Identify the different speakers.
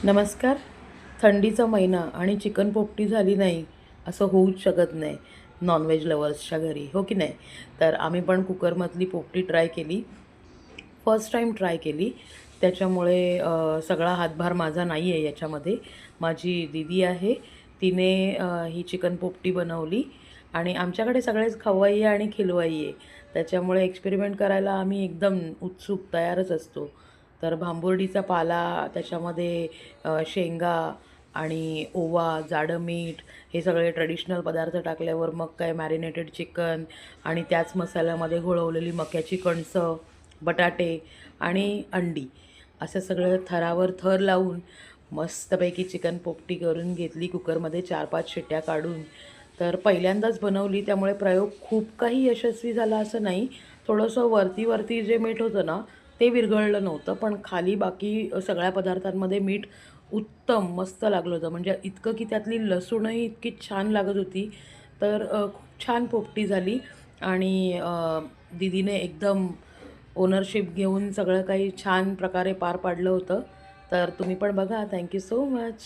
Speaker 1: नमस्कार. थंडीचा महिना आणि चिकन पोपटी झाली नाही असं होऊच शकत नाही नॉनव्हेज लवर्सच्या घरी, हो की नाही? तर आम्ही पण कुकरमधली पोपटी ट्राय केली. फर्स्ट टाईम ट्राय केली. त्याच्यामुळे सगळा हातभार माझा नाही आहे याच्यामध्ये. माझी दीदी आहे, तिने ही चिकन पोपटी बनवली आणि आमच्याकडे सगळेच खवय्ये आणि खिलवय्ये. त्याच्यामुळे एक्सपेरिमेंट करायला आम्ही एकदम उत्सुक तयारच असतो. तर भांबुर्डीचा पाला, त्याच्यामध्ये शेंगा आणि ओवा, जाडं मीठ हे सगळे ट्रेडिशनल पदार्थ टाकल्यावर मग काय मॅरिनेटेड चिकन आणि त्याच मसाल्यामध्ये घोळवलेली मक्याची कणसं, बटाटे आणि अंडी असं सगळं थरावर थर लावून मस्तपैकी चिकन पोपटी करून घेतली कुकरमध्ये 4-5 शिट्ट्या काढून. तर पहिल्यांदाच बनवली त्यामुळे प्रयोग खूप काही यशस्वी झाला असं नाही. थोडंसं वरती जे मीठ होतं ना, ते विरघळलं नव्हतं, पण खाली बाकी सगळ्या पदार्थांमध्ये मीठ उत्तम मस्त लागलं होतं. म्हणजे इतकं की त्यातली लसूणही इतकी छान लागत होती. तर खूप छान पोपटी झाली आणि दीदीने एकदम ओनरशिप घेऊन सगळं काही छान प्रकारे पार पाडलं होतं. तर तुम्ही पण बघा. Thank you so much.